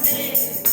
Amén.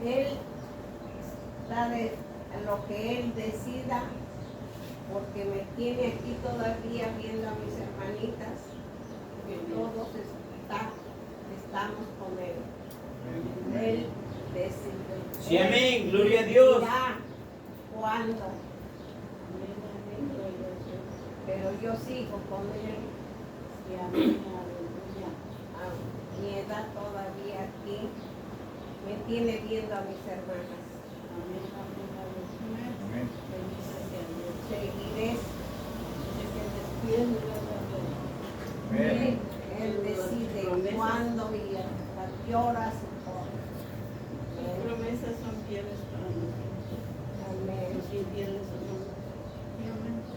Él está de lo que Él decida, porque me tiene aquí todavía viendo a mis hermanitas, que todos estamos con Él. Él decide. Sí, amén, gloria a Dios. Ya, cuándo. Pero yo sigo con Él. Sí, amén, aleluya. A mi edad todavía aquí. Me tiene viendo a mis hermanas. Amén, amén, amén. Seguiré. Él decide cuándo y a qué horas y todo. Las promesas son fieles para nosotros. Amén. Sí, fieles son.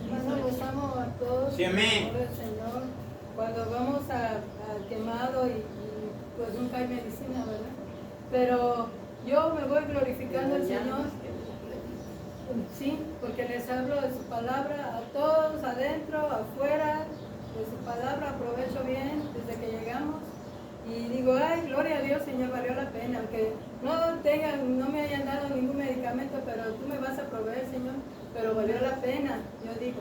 Bueno, gozamos a todos. Sí, amén. Por el Señor. Cuando vamos al quemado y pues nunca hay medicina, ¿verdad? Pero yo me voy glorificando al Señor. Sí, porque les hablo de su palabra a todos, adentro, afuera, de su palabra aprovecho bien desde que llegamos. Y digo, ay, gloria a Dios, Señor, valió la pena, aunque no me hayan dado ningún medicamento, pero tú me vas a proveer, Señor, pero valió la pena, yo digo.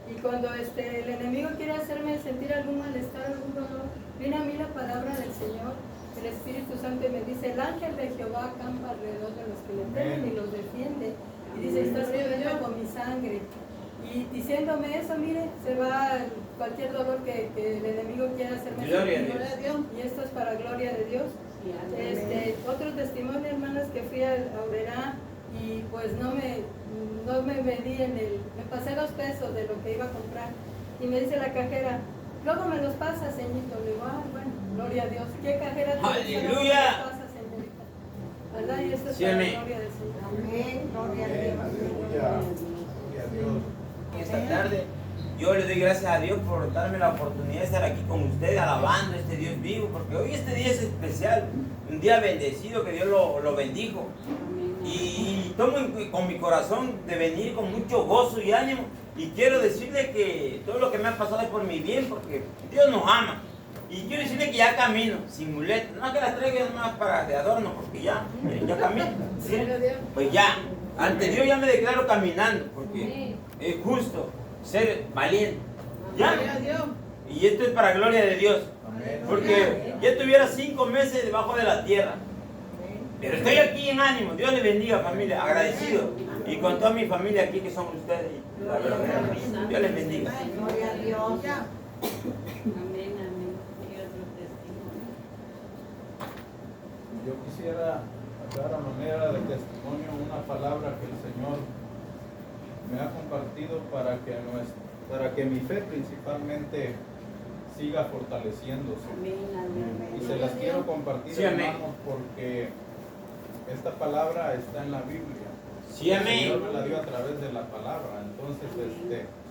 Y cuando el enemigo quiere hacerme sentir algún malestar, algún dolor, viene a mí la palabra del Señor, el Espíritu Santo, y me dice, el ángel de Jehová acampa alrededor de los que le temen y los defiende. Y dice, estás cubriendo con mi sangre. Y diciéndome eso, mire, se va cualquier dolor que el enemigo quiera hacerme. Gloria a Dios. Y esto es para gloria de Dios. Otro testimonio, hermanas, que fui a Aurrera y pues no me medí me pasé 2 pesos de lo que iba a comprar. Y me dice la cajera, luego me los pasa, señorito. Le digo, bueno, gloria a Dios. ¿Qué cajera te ¡Aleluya! pasa, señorita? ¿Verdad? Y esto es Sí, para amén. gloria del Señor. Amén. Gloria a Dios. Esta tarde yo le doy gracias a Dios por darme la oportunidad de estar aquí con ustedes alabando a este Dios vivo, porque hoy este día es especial, un día bendecido que Dios lo bendijo. Y tomo con mi corazón de venir con mucho gozo y ánimo, y quiero decirle que todo lo que me ha pasado es por mi bien, porque Dios nos ama. Y quiero decirle que ya camino, sin muletas, no que las traiga más para de adorno, porque ya camino. ¿Sí? Pues ya, ante Dios ya me declaro caminando, porque es justo ser valiente. ¿Ya? Y esto es para gloria de Dios. Porque ya estuviera 5 meses debajo de la tierra. Pero estoy aquí en ánimo. Dios les bendiga, familia. Agradecido. Y con toda mi familia aquí que son ustedes. La verdad. Dios les bendiga. Gloria a Dios. Amén, amén. Y otro testimonio. Yo quisiera dar a manera de testimonio una palabra que el Señor me ha compartido para que mi fe principalmente siga fortaleciéndose. Y se las quiero compartir, Sí, amén. hermanos, porque esta palabra está en la Biblia. Sí, El amén. Señor me la dio a través de la palabra. Entonces,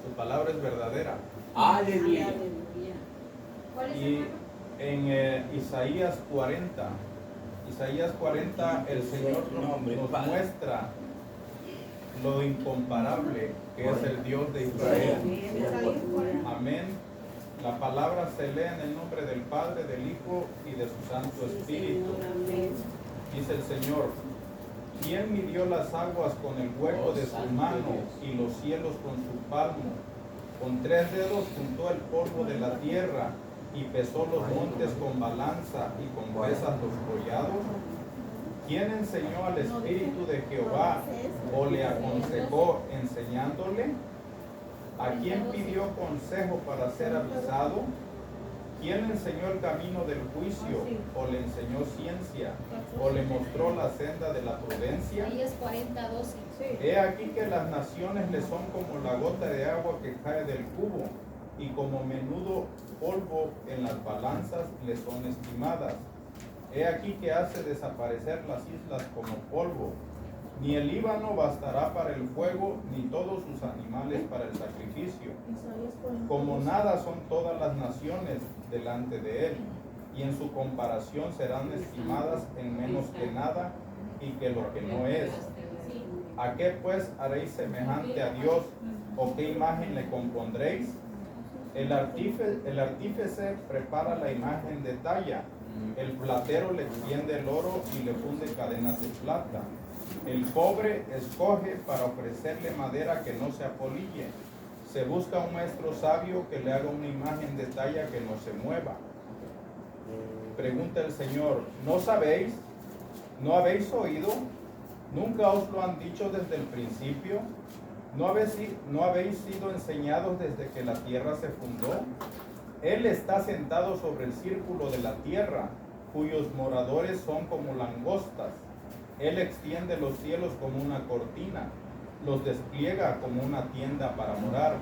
su palabra es verdadera. Aleluya. Y en Isaías 40, el Señor nos muestra lo incomparable que es el Dios de Israel. Amén. La palabra se lee en el nombre del Padre, del Hijo y de su Santo Espíritu. Dice el Señor, ¿quién midió las aguas con el hueco de su mano y los cielos con su palmo? Con 3 dedos juntó el polvo de la tierra y pesó los montes con balanza y con pesas los collados. ¿Quién enseñó al Espíritu de Jehová o le aconsejó enseñándole? ¿A quién pidió consejo para ser avisado? ¿Quién le enseñó el camino del juicio? ¿O le enseñó ciencia? ¿O le mostró la senda de la prudencia? Ahí es 40:12. He aquí que las naciones le son como la gota de agua que cae del cubo, y como menudo polvo en las balanzas le son estimadas. He aquí que hace desaparecer las islas como polvo. Ni el Líbano bastará para el fuego, ni todos sus animales para el sacrificio. Como nada son todas las naciones delante de él, y en su comparación serán estimadas en menos que nada y que lo que no es. ¿A qué pues haréis semejante a Dios, o qué imagen le compondréis? El artífice prepara la imagen de talla, el platero le extiende el oro y le funde cadenas de plata. El pobre escoge para ofrecerle madera que no se apolille. Se busca un maestro sabio que le haga una imagen de talla que no se mueva. Pregunta el Señor, ¿no sabéis? ¿No habéis oído? ¿Nunca os lo han dicho desde el principio? ¿No habéis sido enseñados desde que la tierra se fundó? Él está sentado sobre el círculo de la tierra, cuyos moradores son como langostas. Él extiende los cielos como una cortina, los despliega como una tienda para morar.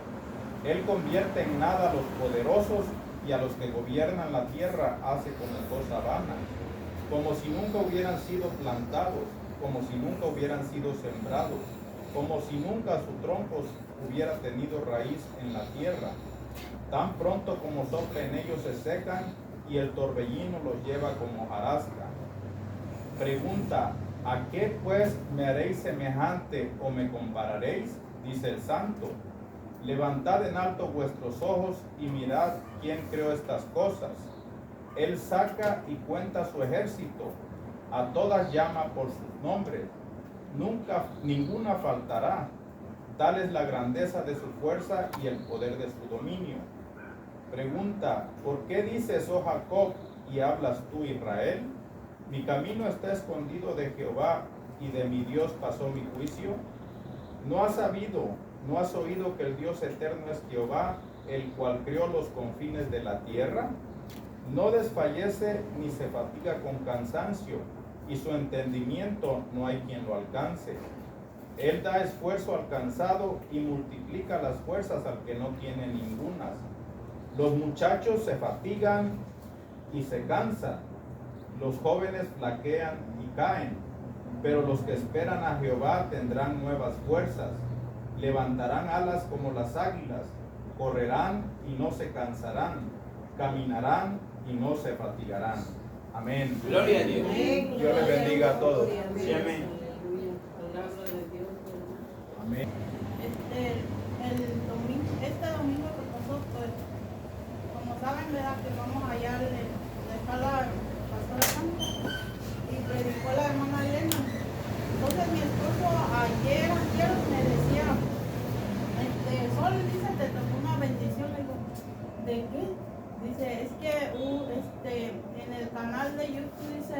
Él convierte en nada a los poderosos, y a los que gobiernan la tierra hace como cosa vana, como si nunca hubieran sido plantados, como si nunca hubieran sido sembrados, como si nunca su tronco hubiera tenido raíz en la tierra. Tan pronto como sopla en ellos se secan, y el torbellino los lleva como hojarasca. Pregunta, ¿a qué pues me haréis semejante o me compararéis? Dice el Santo. Levantad en alto vuestros ojos y mirad quién creó estas cosas. Él saca y cuenta su ejército, a todas llama por sus nombres. Ninguna faltará. Tal es la grandeza de su fuerza y el poder de su dominio. Pregunta, ¿por qué dices, oh Jacob, y hablas tú, Israel? Mi camino está escondido de Jehová, y de mi Dios pasó mi juicio. ¿No has sabido, no has oído que el Dios eterno es Jehová, el cual creó los confines de la tierra? No desfallece ni se fatiga con cansancio, y su entendimiento no hay quien lo alcance. Él da esfuerzo al cansado y multiplica las fuerzas al que no tiene ningunas. Los muchachos se fatigan y se cansan, los jóvenes flaquean y caen, pero los que esperan a Jehová tendrán nuevas fuerzas, levantarán alas como las águilas, correrán y no se cansarán, caminarán y no se fatigarán. Amén. Gloria a Dios. Dios les bendiga a todos. Sí, amén. Palabra de Dios, ¿verdad? Amén. Este domingo que pasó, pues, como saben, ¿verdad? Que vamos allá a dejar la pastora Santa y predicó la hermana Elena. Entonces mi esposo ayer me decía, Sol, dice, te tocó una bendición. Le digo, ¿de qué? Dice, es que en el canal de YouTube, dice,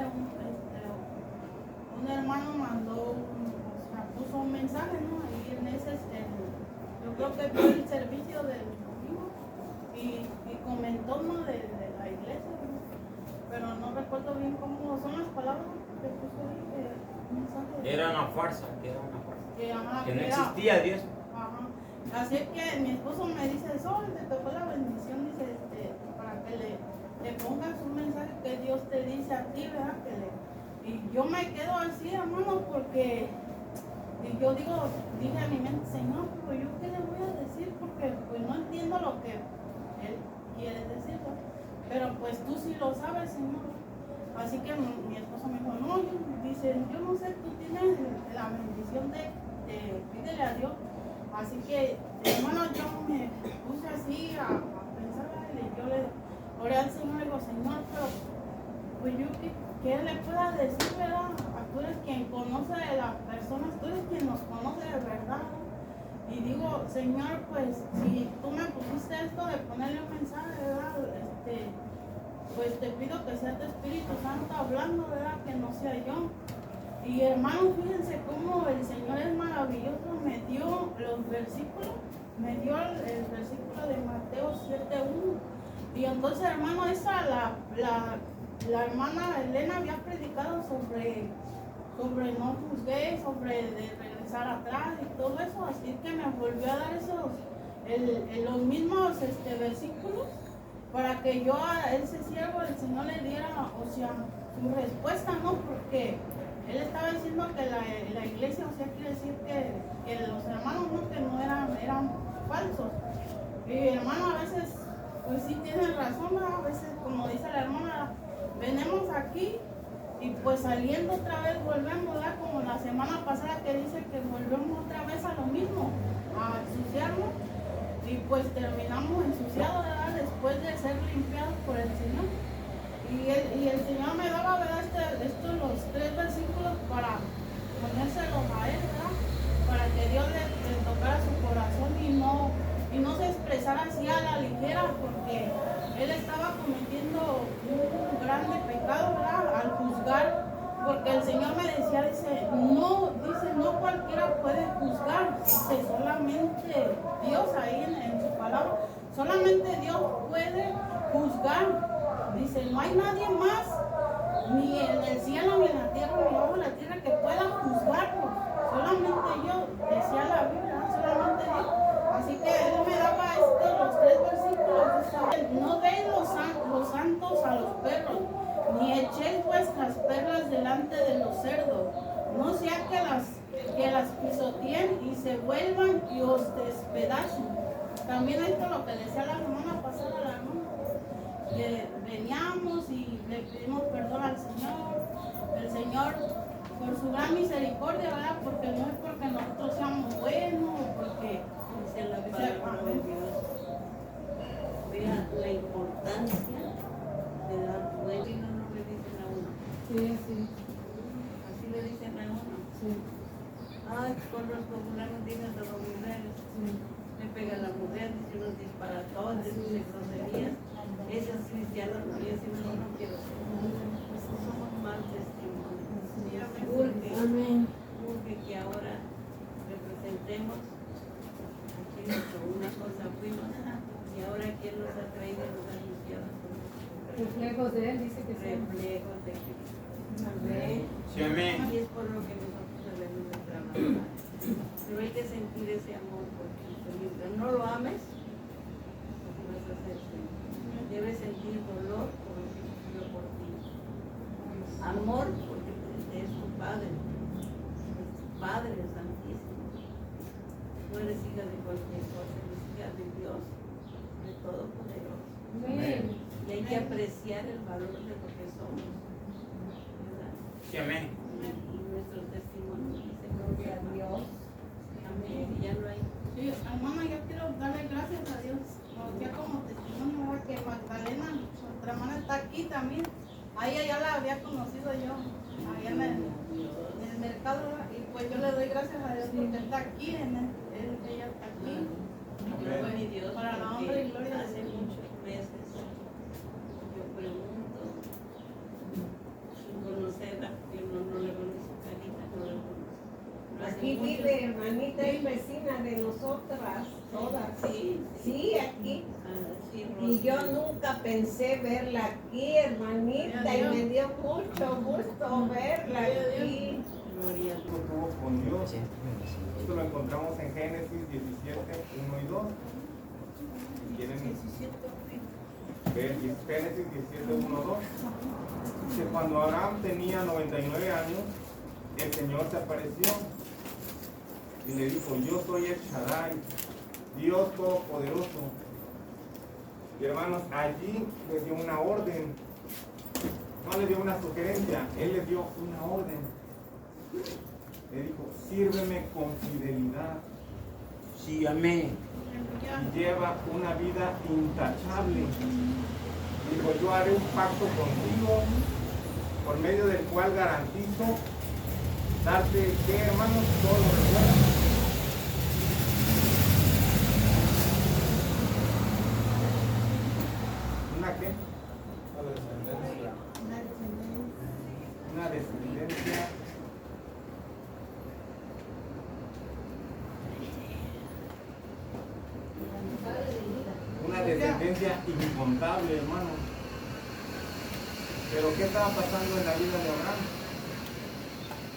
un hermano mandó, puso un mensaje, ¿no? Y en ese, yo creo que fue el servicio del domingo, y comentó, ¿no? De la iglesia, ¿no? Pero no recuerdo bien cómo son las palabras que puso ahí, el mensaje. Era una farsa, que era una farsa. Que no era- existía Dios. Ajá. Así es que mi esposo me dice, Sol, te tocó la bendición, dice, para que le pongas un mensaje que Dios te dice a ti, ¿verdad? Y yo me quedo así, hermano, porque y yo dije a mi mente, Señor, pero yo qué le voy a decir, porque pues no entiendo lo que Él quiere decir, ¿no? Pero pues tú sí lo sabes, Señor. Así que mi esposo me dijo, no, dice, yo no sé, tú tienes la bendición de pídele a Dios. Así que, hermano, yo me puse así a pensar, y yo le oré al Señor, le digo, Señor, pero pues yo ¿qué le pueda decir, verdad? Tú eres quien conoce de las personas, tú eres quien nos conoce de verdad. Y digo, Señor, pues si tú me pusiste esto de ponerle un mensaje, ¿verdad? Pues te pido que sea tu Espíritu Santo hablando, ¿verdad? Que no sea yo. Y hermanos, fíjense cómo el Señor es maravilloso, me dio los versículos, me dio el versículo de Mateo 7:1, Y entonces, hermano, la hermana Elena había predicado sobre no juzgué, sobre de regresar atrás y todo eso, así que me volvió a dar los mismos versículos para que yo a ese siervo el Señor le diera, o sea, su respuesta, ¿no? Porque él estaba diciendo que la iglesia, o sea, quiere decir que los hermanos no, que no eran falsos. Y hermano, a veces, pues sí tienen razón, ¿no? A veces, como dice la hermana, venimos aquí y pues saliendo otra vez volvemos, ¿verdad? Como la semana pasada que dice que volvemos otra vez a lo mismo, a ensuciarnos, y pues terminamos ensuciados, ¿verdad? Después de ser limpiados por el Señor. Y el Señor me daba, ¿verdad? Estos los 3 versículos para ponérselos a él, ¿verdad? Para que Dios le tocara su corazón y no se expresara así a la ligera, porque él estaba cometiendo un grande pecado, ¿verdad? Al juzgar, porque el Señor me decía, no cualquiera puede juzgar, dice, solamente Dios ahí en su palabra, solamente Dios puede juzgar. Dice, no hay nadie más, ni en el cielo, ni en la tierra, ni bajo la tierra, que pueda juzgarlo. Solamente yo, decía la Biblia, solamente Dios. Así que él me daba los 3 versículos. No deis los santos a los perros, ni echéis vuestras perlas delante de los cerdos. No sea que las pisoteen y se vuelvan y os despedacen. También esto es lo que decía la semana pasada la hermana. Veníamos y le pedimos perdón al Señor. El Señor, por su gran misericordia, ¿verdad? Porque no es porque nosotros seamos buenos, porque Dice la palabra de Dios. Vea la importancia de dar bueno y no le dicen a uno. Sí, sí, Así le dicen a uno. sí, Ay, con los populares dicen de los mujeres. sí. Me pega la mujer, dice unos disparatones, dice groserías. Esas cristianas no, y así no quiero ser. Somos mal testimonios. Amén. Urge que ahora representemos aquí una cosa fuimos y ahora quién nos ha traído y nos ha anunciado. Reflejos de él, dice que sí. Reflejos de Cristo. Amén. Sí, amén. Y es por lo que nosotros debemos de trabajar. Pero hay que sentir ese amor por Cristo. Mientras no lo ames, así vas a ser. Debes sentir dolor por lo que sufrió por ti. Amor porque es tu Padre. Es tu Padre Santísimo. No eres hija de cualquier cosa, eres hija de Dios, de Todopoderoso. Amén. Y hay que apreciar el valor de lo que somos. ¿Verdad? Sí, amén. Y nuestro testimonio dice gloria a Dios. Amén. Y ya no hay. Sí, hermana, yo quiero darle gracias a Dios, ya como testimonio, ¿verdad? Que Magdalena, nuestra hermana, está aquí también. A ella ya la había conocido yo, allá en el mercado, ¿verdad? Y pues yo le doy gracias a Dios porque está aquí, ella está aquí. Gloria a Dios, Para la porque honra y gloria de hace Dios. muchos meses yo pregunto sin conocerla, yo no le conozco carita, no la conozco. Pero hace Aquí muchos- vive, hermanita, es vecina de nosotras, todas. Sí, Sí, aquí. sí, Y yo Rosy. nunca pensé verla aquí, hermanita, y me dio mucho gusto verla aquí. Gloria a Dios. Estuvo con Dios. Esto lo encontramos en Génesis 17, 1 y 2. Si quieren ver Génesis 17, 1, 2. Dice, cuando Abraham tenía 99 años, el Señor se apareció y le dijo, yo soy el Shaddai, Dios Todopoderoso. Y hermanos, allí le dio una orden, no le dio una sugerencia, Él le dio una orden. Le dijo, sírveme con fidelidad Sí, amén. y lleva una vida intachable. Dijo, yo haré un pacto contigo por medio del cual garantizo darte, ¿qué, hermanos? Todo lo recuerdan. ¿Una qué? Una descendencia. Una descendencia descendencia incontable, hermano. Pero ¿qué estaba pasando en la vida de Abraham?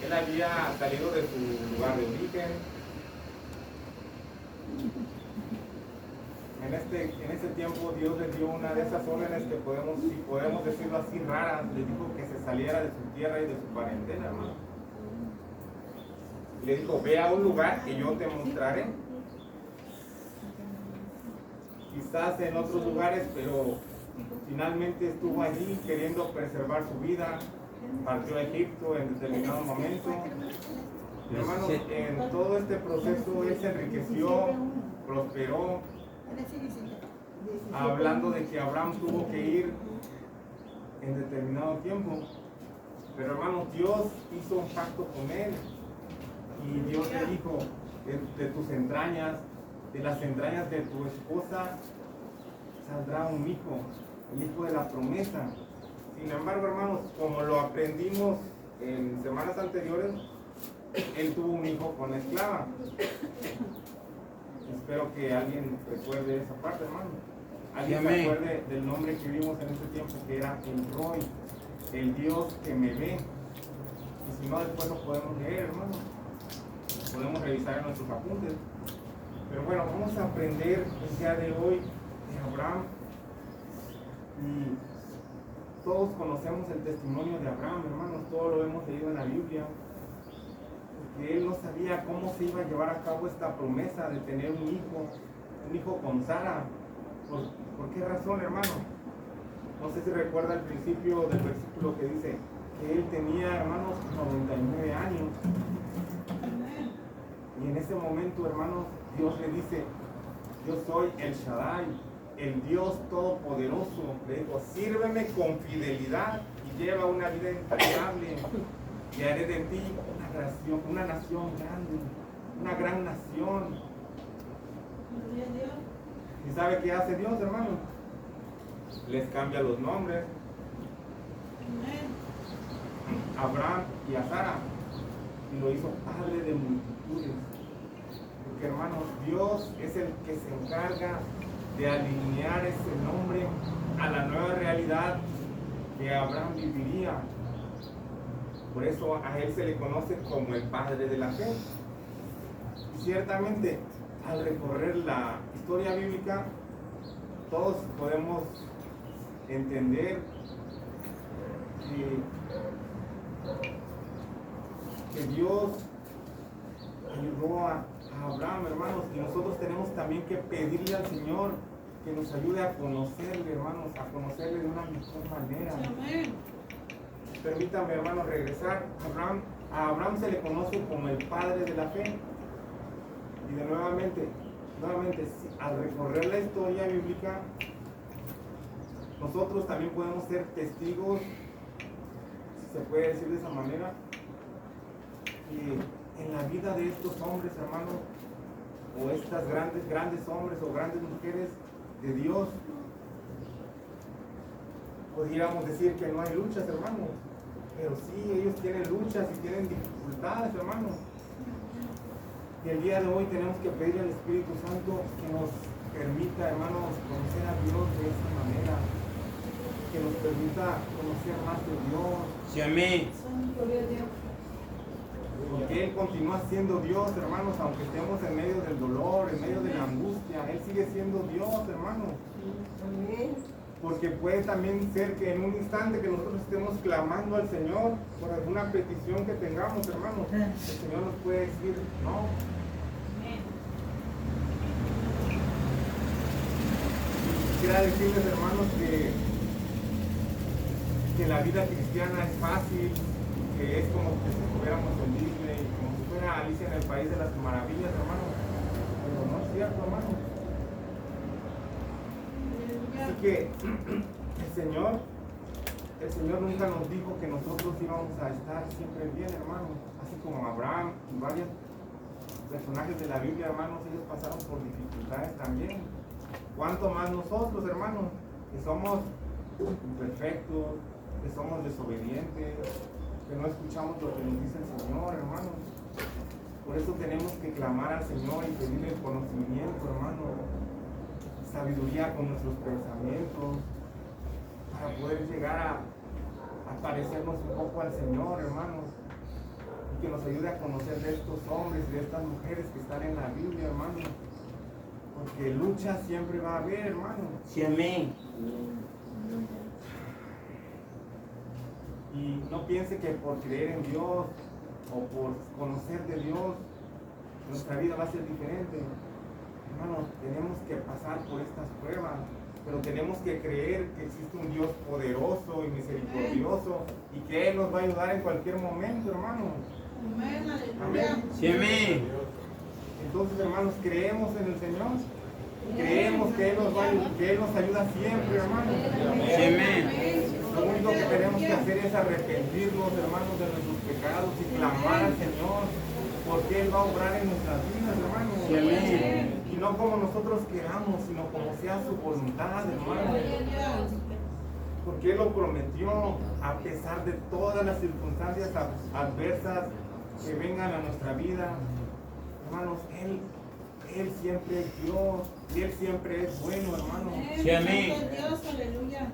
Él había salido de su lugar de origen. En este tiempo Dios le dio una de esas órdenes que si podemos decirlo así, raras. Le dijo que se saliera de su tierra y de su parentela, hermano. Le dijo, ve a un lugar que yo te mostraré. Quizás en otros lugares, pero finalmente estuvo allí queriendo preservar su vida. Partió a Egipto en determinado momento. Hermanos, en todo este proceso él se enriqueció, prosperó. Hablando de que Abraham tuvo que ir en determinado tiempo. Pero hermanos, Dios hizo un pacto con él. Y Dios le dijo, de tus entrañas, de las entrañas de tu esposa, saldrá un hijo, el hijo de la promesa. Sin embargo, hermanos, como lo aprendimos en semanas anteriores, él tuvo un hijo con la esclava. Espero que alguien recuerde esa parte, hermano. Alguien se acuerde del nombre que vimos en ese tiempo, que era el Roy, el Dios que me ve. Y si no, después lo podemos leer, hermano. Podemos revisar en nuestros apuntes. Pero bueno, vamos a aprender el día de hoy de Abraham. Y todos conocemos el testimonio de Abraham, hermanos. Todos lo hemos leído en la Biblia. Porque él no sabía cómo se iba a llevar a cabo esta promesa de tener un hijo con Sara. ¿Por qué razón, hermano? No sé si recuerda el principio del versículo que dice que él tenía, hermanos, 99 años. Y en ese momento, hermanos, Dios le dice, yo soy el Shaddai, el Dios Todopoderoso. Le dijo, sírveme con fidelidad y lleva una vida intachable. Y haré de ti una nación grande, una gran nación. ¿Y sabe qué hace Dios, hermano? Les cambia los nombres. A Abraham y a Sara. Y lo hizo padre de multitudes. Porque, hermanos, Dios es el que se encarga de alinear ese nombre a la nueva realidad que Abraham viviría. Por eso a él se le conoce como el padre de la fe. Y ciertamente, al recorrer la historia bíblica, todos podemos entender que Dios ayudó a Abraham, hermanos, y nosotros tenemos también que pedirle al Señor que nos ayude a conocerle, hermanos, a conocerle de una mejor manera. Permítame, hermanos, regresar. A Abraham se le conoce como el padre de la fe. Y nuevamente, al recorrer la historia bíblica, nosotros también podemos ser testigos, si se puede decir de esa manera, y en la vida de estos hombres, hermanos, o estas grandes hombres o grandes mujeres de Dios, podríamos decir que no hay luchas, hermanos, pero sí, ellos tienen luchas y tienen dificultades, hermanos. Y el día de hoy tenemos que pedir al Espíritu Santo que nos permita, hermanos, conocer a Dios de esta manera, que nos permita conocer más de Dios. Sí, amén. Porque Él continúa siendo Dios, hermanos, aunque estemos en medio del dolor, en medio de la angustia, Él sigue siendo Dios, hermanos. Porque puede también ser que en un instante que nosotros estemos clamando al Señor por alguna petición que tengamos, hermanos, el Señor nos puede decir no. Quisiera decirles, hermanos, que la vida cristiana es fácil, que es como que si estuviéramos en Disney, como si fuera Alicia en el País de las Maravillas, hermanos. Pero no es cierto, hermanos. Así que el Señor nunca nos dijo que nosotros íbamos a estar siempre bien, hermanos. Así como Abraham y varios personajes de la Biblia, hermanos, ellos pasaron por dificultades también. ¿Cuánto más nosotros, hermanos, que somos imperfectos, que somos desobedientes, que no escuchamos lo que nos dice el Señor, hermanos? Por eso tenemos que clamar al Señor y pedirle el conocimiento, hermano. sabiduría con nuestros pensamientos, para poder llegar a parecernos un poco al Señor, hermanos, y que nos ayude a conocer de estos hombres y de estas mujeres que están en la Biblia, hermanos, porque lucha siempre va a haber, hermanos. Sí, amén. Y no piense que por creer en Dios o por conocer de Dios, nuestra vida va a ser diferente. Hermanos, tenemos que pasar por estas pruebas, pero tenemos que creer que existe un Dios poderoso y misericordioso y que Él nos va a ayudar en cualquier momento, hermanos. Amén, aleluya. Amén. Sí, amén. Entonces, hermanos, creemos en el Señor. Creemos que Él nos va, que Él nos ayuda siempre, hermanos. Sí, amén. Lo único que tenemos que hacer es arrepentirnos, hermanos, de nuestros pecados y clamar al Señor, porque Él va a obrar en nuestras vidas, hermanos. Sí, amén. Y no como nosotros queramos, sino como sea su voluntad, hermanos. Porque Él lo prometió, a pesar de todas las circunstancias adversas que vengan a nuestra vida. Hermanos, Él siempre es Dios y Él siempre es bueno, hermanos. Sí, amén. Dios, aleluya.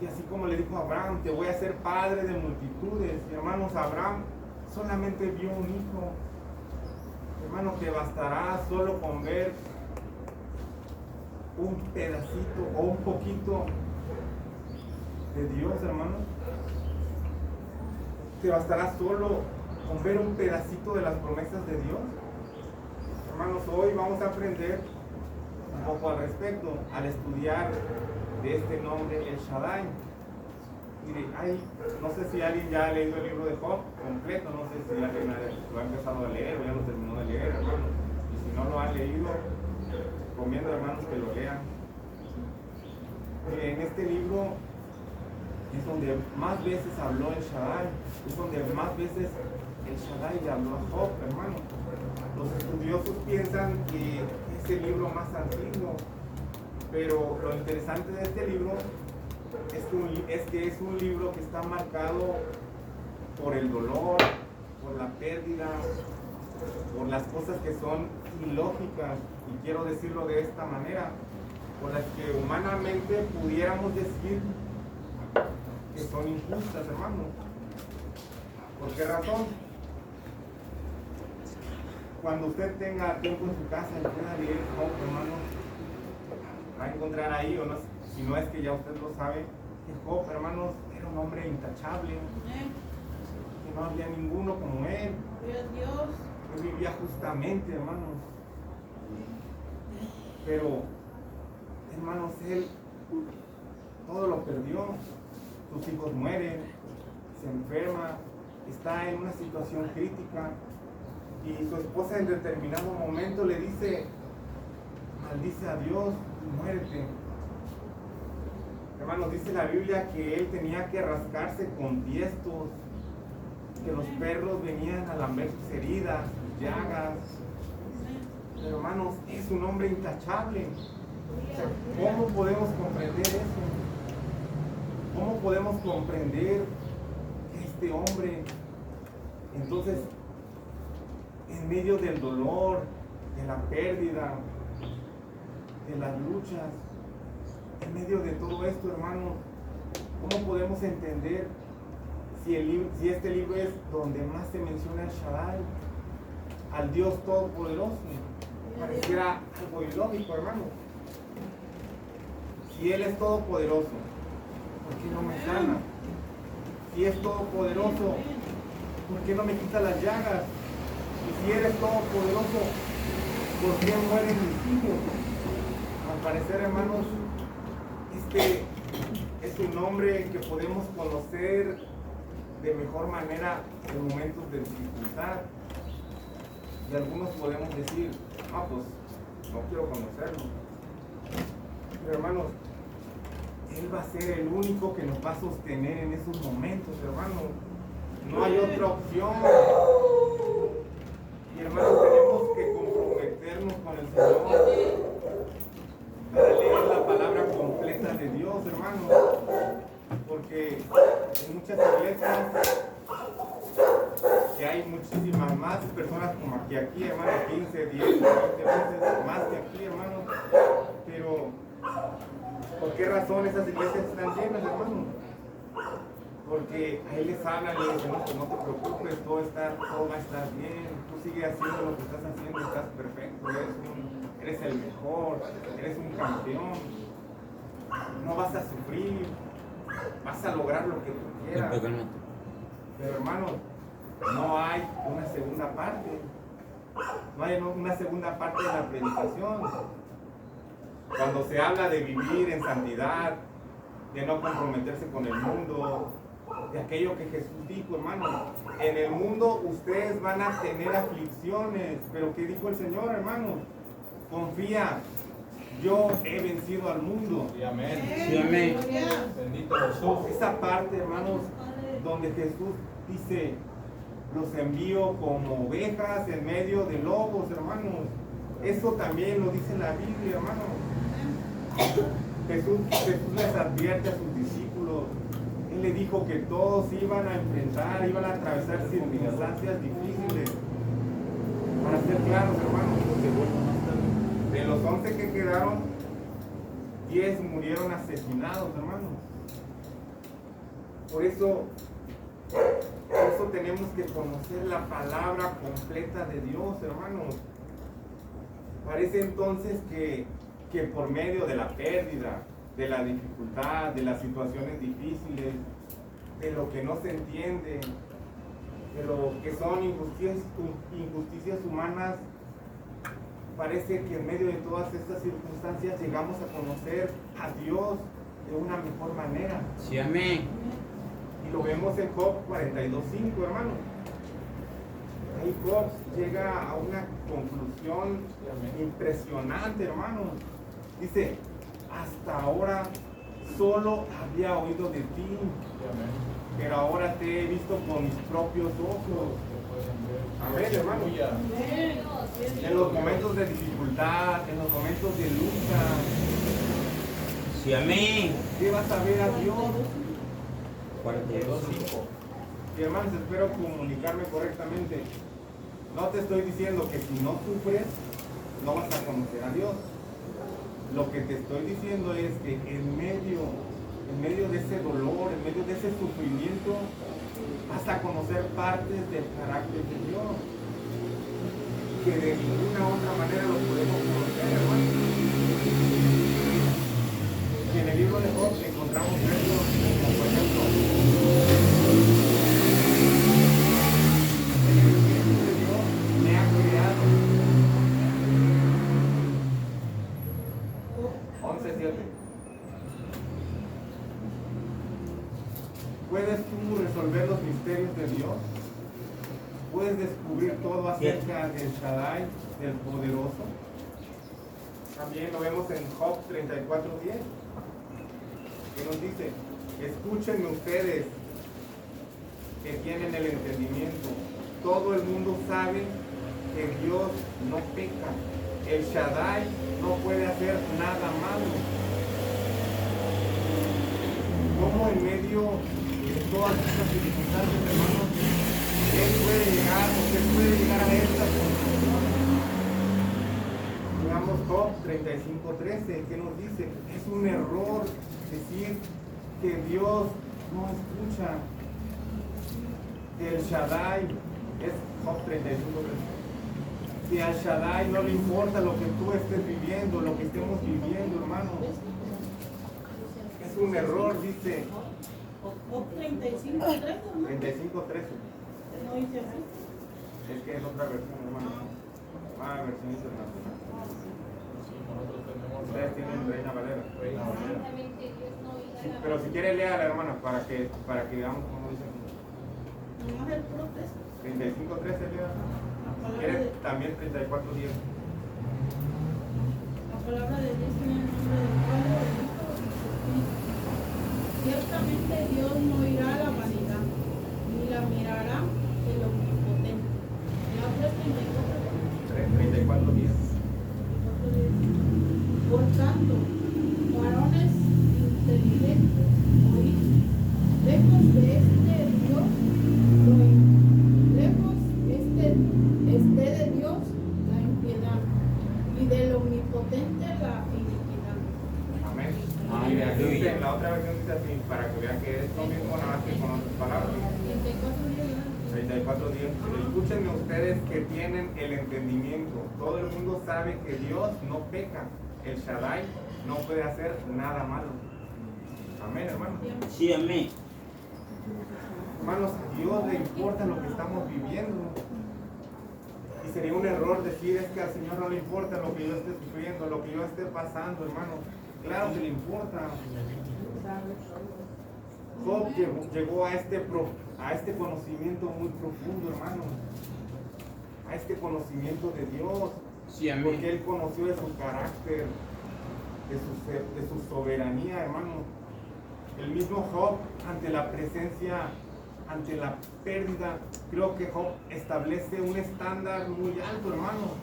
Y así como le dijo a Abraham, te voy a hacer padre de multitudes. Y hermanos, Abraham solamente vio un hijo. Hermano, te bastará solo con ver un pedacito o un poquito de Dios, hermano. Te bastará solo con ver un pedacito de las promesas de Dios. Hermanos, hoy vamos a aprender un poco al respecto, al estudiar de este nombre, el Shaddai. Mire, no sé si alguien ya ha leído el libro de Job completo, no sé si alguien lo ha empezado a leer o ya lo terminó de leer, hermanos. Y si no lo han leído, recomiendo, hermanos, que lo lean. Mire, en este libro es donde más veces habló el Shaddai, es donde más veces el Shaddai le habló a Job, hermano. Los estudiosos piensan que es el libro más antiguo, pero lo interesante de este libro es que es un libro que está marcado por el dolor, por la pérdida, por las cosas que son ilógicas, y quiero decirlo de esta manera, por las que humanamente pudiéramos decir que son injustas, hermano. ¿Por qué razón? Cuando usted tenga tiempo en su casa y pueda leer Job, hermano, va a encontrar ahí, o no, si no es que ya usted lo sabe, que Job, hermanos, era un hombre intachable, que no había ninguno como él. Dios. Él vivía justamente, hermanos. Pero, hermanos, él todo lo perdió. Sus hijos mueren, se enferma, está en una situación crítica. Y su esposa en determinado momento le dice, maldice a Dios y muérete. Hermanos, dice la Biblia que él tenía que rascarse con tiestos, que los perros venían a lamber sus heridas, sus llagas. Pero, hermanos, es un hombre intachable. O sea, ¿cómo podemos comprender eso? ¿Cómo podemos comprender que este hombre, entonces, en medio del dolor, de la pérdida, de las luchas, en medio de todo esto, hermano, ¿cómo podemos entender si este libro es donde más se menciona el Shaddai, al Dios Todopoderoso? Pareciera algo ilógico, hermano. Si Él es todopoderoso, ¿por qué no me sana? Si es todopoderoso, ¿por qué no me quita las llagas? Y si eres todopoderoso, ¿por qué mueren mis hijos? Al parecer, hermanos, este es un nombre que podemos conocer de mejor manera en momentos de dificultad. Y algunos podemos decir, pues no quiero conocerlo. Pero, hermanos, Él va a ser el único que nos va a sostener en esos momentos, hermanos. No hay otra opción. Y, hermanos, tenemos que comprometernos con el Señor para leer la palabra completa de Dios, hermanos. Porque en muchas iglesias, que hay muchísimas más personas como aquí, hermanos, 15, 10, 20 veces más que aquí, hermanos, Pero, ¿por qué razón esas iglesias están llenas, hermano? Porque ahí les hablan y les dicen, no, pues no te preocupes, todo va a estar bien, tú sigue haciendo lo que estás haciendo, estás perfecto, eres el mejor, eres un campeón, no vas a sufrir, vas a lograr lo que tú quieras. Pero hermano, no hay una segunda parte, no hay una segunda parte de la predicación. Cuando se habla de vivir en santidad, de no comprometerse con el mundo, de aquello que Jesús dijo, hermano, en el mundo ustedes van a tener aflicciones, pero ¿qué dijo el Señor, hermano? Confía, yo he vencido al mundo. Sí, amén. Sí, amén. Bendito Jesús. Esa parte, hermanos, donde Jesús dice, los envío como ovejas en medio de lobos, hermanos. Eso también lo dice la Biblia, hermano. Jesús les advierte a sus discípulos. Él le dijo que todos iban a enfrentar, iban a atravesar circunstancias difíciles. Para ser claros, hermanos, de los 11 que quedaron, 10 murieron asesinados, hermanos. Por eso tenemos que conocer la palabra completa de Dios, hermanos. Parece entonces que por medio de la pérdida, de la dificultad, de las situaciones difíciles, de lo que no se entiende, de lo que son injusticias humanas, parece que en medio de todas estas circunstancias llegamos a conocer a Dios de una mejor manera. Sí, amén. Y lo vemos en Job 42:5, hermano. Ahí Job llega a una conclusión impresionante, hermano. Dice, hasta ahora solo había oído de ti, pero ahora te he visto con mis propios ojos. Amén, hermano. En los momentos de dificultad, en los momentos de lucha, Sí, amén. ¿qué vas a ver a Dios? 42:5. Y hermanos, espero comunicarme correctamente. No te estoy diciendo que si no sufres, no vas a conocer a Dios. Lo que te estoy diciendo es que en medio de ese dolor, en medio de ese sufrimiento, vas a conocer partes del carácter de Dios, que de ninguna otra manera lo podemos conocer, hermanos. Y en el libro de Job encontramos versos como por ejemplo, el Espíritu de Dios me ha creado. 11:7. ¿Puedes tú resolver los misterios de Dios? ¿Puedes descubrir todo acerca del Shaddai, del poderoso? También lo vemos en Job 34:10, que nos dice, escúchenme ustedes que tienen el entendimiento. Todo el mundo sabe que Dios no peca. El Shaddai no puede hacer nada malo. ¿Cómo en medio de todas estas circunstancias, hermanos, Él puede llegar, usted puede llegar a estas conclusiones? Veamos Job 35:13, que nos dice, es un error decir que Dios no escucha, que el Shaddai, es Job 35:13. Que al Shaddai no le importa lo que tú estés viviendo, lo que estemos viviendo, hermano. Es un error, dice. Job 35:13, ¿no? 35:13. No dice así. Es que es otra versión, hermano. Versión internacional. Ustedes tienen Reina Valera. Sí, pero si quiere léala, hermana, para que veamos cómo dice. Nomás el puro texto. 35:13, lea. La palabra ¿Quiere de, también 34:10? la palabra de Dios en el nombre del Padre, del Hijo y del Espíritu. Ciertamente Dios no irá a la vanidad, ni la mirará el omnipotente. La otra es 34:10. Por tanto, varones inteligentes, oíd, lejos de este Dios, esté de Dios la impiedad, y del omnipotente la iniquidad. mismo, nada más que con otras palabras. 34 días. Escúchenme ustedes que tienen el entendimiento. Todo el mundo sabe que Dios no peca. El Shaddai no puede hacer nada malo. Amén, hermano. Sí, amén. Hermanos, a Dios le importa lo que estamos viviendo. Y sería un error decir es que al Señor no le importa lo que yo esté sufriendo, lo que yo esté pasando, hermano. Claro que le importa. Job llegó a este conocimiento muy profundo, hermano. A este conocimiento de Dios. Sí, amén. Porque él conoció de su carácter, de su soberanía, hermano. El mismo Job, ante la presencia, ante la pérdida, creo que Job establece un estándar muy alto, hermano.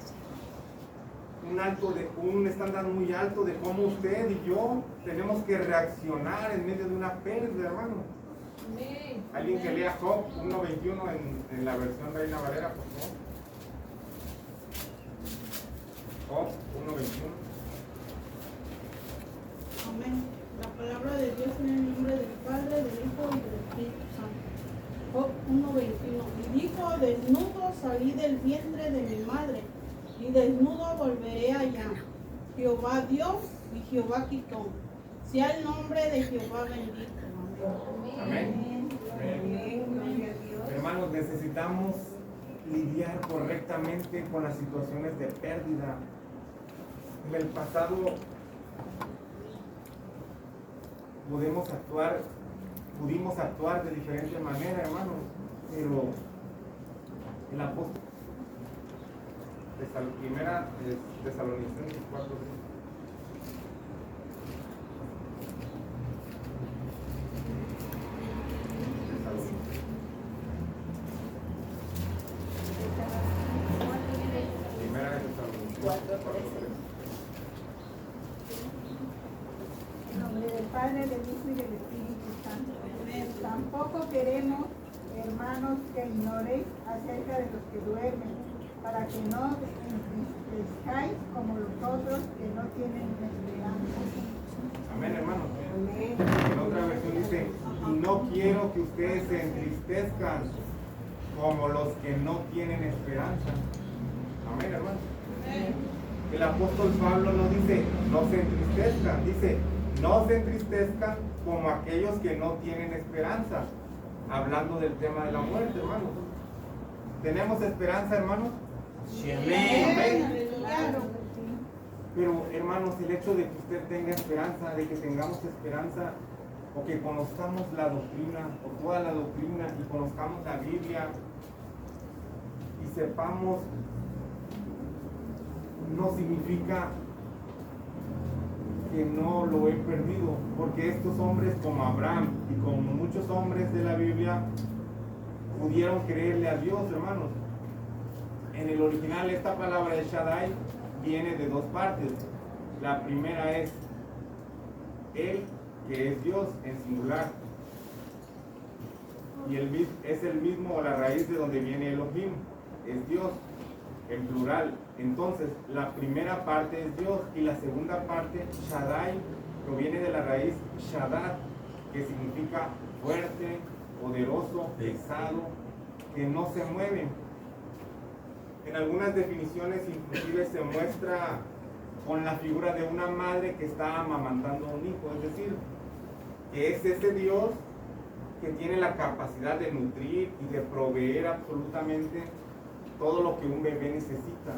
Un estándar muy alto de cómo usted y yo tenemos que reaccionar en medio de una pérdida, hermano. Alguien que lea Job 1.21 en la versión Reina Valera, por favor. Job 1.21. Amén. La palabra de Dios en el nombre del Padre, del Hijo y del Espíritu Santo. Job 1.21. Y dijo, desnudo salí del vientre de mi madre, y desnudo volveré allá. Jehová dio y Jehová quitó. Sea el nombre de Jehová bendito. Amén. Amén. Hermanos, necesitamos lidiar correctamente con las situaciones de pérdida. En el pasado pudimos actuar de diferente manera, hermanos, pero el apóstol primera Tesalonicenses 4. Primera de Tesalonicenses 4. En nombre del Padre, del Hijo y del Espíritu Santo. Tampoco queremos, hermanos, que ignoréis acerca de los que duermen, para que no entristezcáis como los otros que no tienen esperanza. Amén, hermanos. En otra versión dice, y no quiero que ustedes se entristezcan como los que no tienen esperanza. Amén, hermanos. El apóstol Pablo no dice, no se entristezcan, dice, no se entristezcan como aquellos que no tienen esperanza. Hablando del tema de la muerte, hermanos. ¿Tenemos esperanza, hermanos? Sí, amén. Pero, hermanos, el hecho de que usted tenga esperanza, de que tengamos esperanza, o que conozcamos la doctrina, o toda la doctrina, y conozcamos la Biblia, y sepamos, no significa que no lo he perdido, porque estos hombres como Abraham y como muchos hombres de la Biblia pudieron creerle a Dios, hermanos. En el original esta palabra de Shaddai viene de dos partes. La primera es Él, que es Dios en singular, y es el mismo, o la raíz de donde viene Elohim, es Dios en plural. Entonces la primera parte es Dios y la segunda parte, Shaddai, proviene de la raíz Shaddad, que significa fuerte, poderoso, pesado, que no se mueve. En algunas definiciones inclusive se muestra con la figura de una madre que está amamantando a un hijo, es decir, que es ese Dios que tiene la capacidad de nutrir y de proveer absolutamente todo lo que un bebé necesita.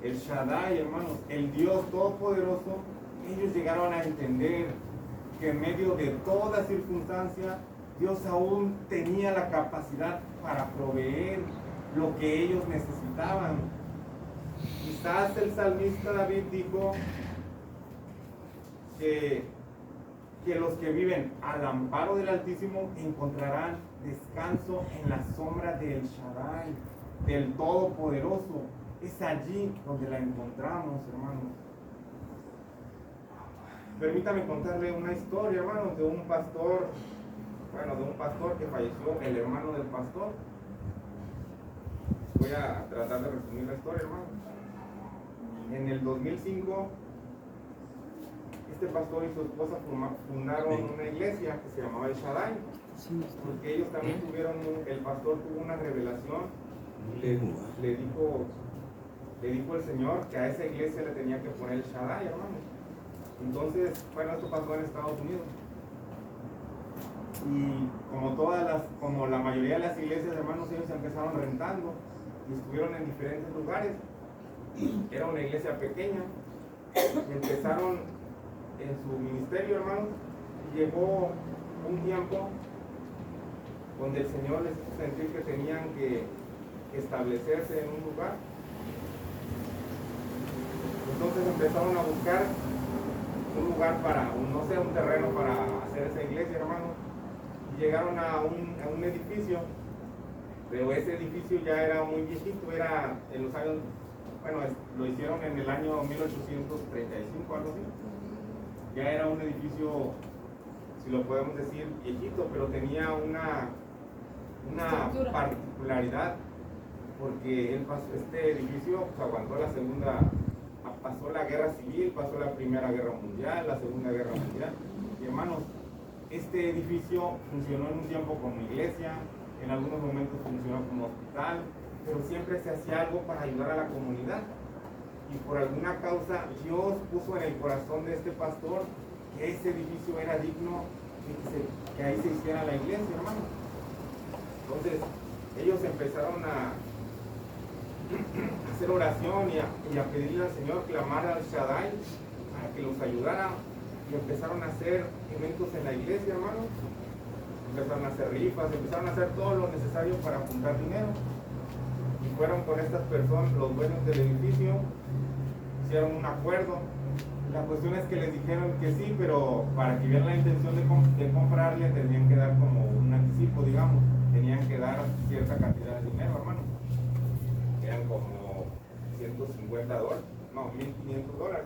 El Shaddai, hermanos, el Dios Todopoderoso, ellos llegaron a entender que en medio de toda circunstancia, Dios aún tenía la capacidad para proveer lo que ellos necesitaban. Quizás el salmista David dijo que los que viven al amparo del Altísimo encontrarán descanso en la sombra del Shaddai, del Todopoderoso. Es allí donde la encontramos, hermanos. Permítame contarle una historia, hermanos, de un pastor que falleció, el hermano del pastor. Voy a tratar de resumir la historia, hermano. En el 2005, este pastor y su esposa fundaron una iglesia que se llamaba El Shaddai, porque ellos también tuvieron, el pastor tuvo una revelación y le dijo el Señor que a esa iglesia le tenía que poner El Shaddai, hermano. Entonces, bueno, esto pasó en Estados Unidos. Y como la mayoría de las iglesias, hermanos, ellos se empezaron rentando y estuvieron en diferentes lugares. Era una iglesia pequeña. Empezaron en su ministerio, hermanos, y llegó un tiempo donde el Señor les hizo sentir que tenían que establecerse en un lugar. Entonces empezaron a buscar un lugar un terreno para hacer esa iglesia, hermano. Y llegaron a un edificio, pero ese edificio ya era muy viejito, era en los años, bueno, lo hicieron en el año 1835, algo así. Ya era un edificio, si lo podemos decir, viejito, pero tenía una particularidad, porque este edificio pues, aguantó pasó la guerra civil, pasó la Primera Guerra Mundial, la Segunda Guerra Mundial. Y hermanos, este edificio funcionó en un tiempo como iglesia, en algunos momentos funcionó como hospital, pero siempre se hacía algo para ayudar a la comunidad. Y por alguna causa, Dios puso en el corazón de este pastor que ese edificio era digno de que ahí se hiciera la iglesia, hermanos. Entonces, ellos empezaron a hacer oración y a pedirle al Señor, clamar al Shaddai para que los ayudara, y empezaron a hacer eventos en la iglesia, hermanos. Empezaron a hacer rifas, empezaron a hacer todo lo necesario para juntar dinero, y fueron con estas personas, los dueños del edificio, hicieron un acuerdo. La cuestión es que les dijeron que sí, pero para que vieran la intención de comprarle tenían que dar como un anticipo, digamos, tenían que dar cierta cantidad de dinero, hermano. Eran como $150, no, $1,500.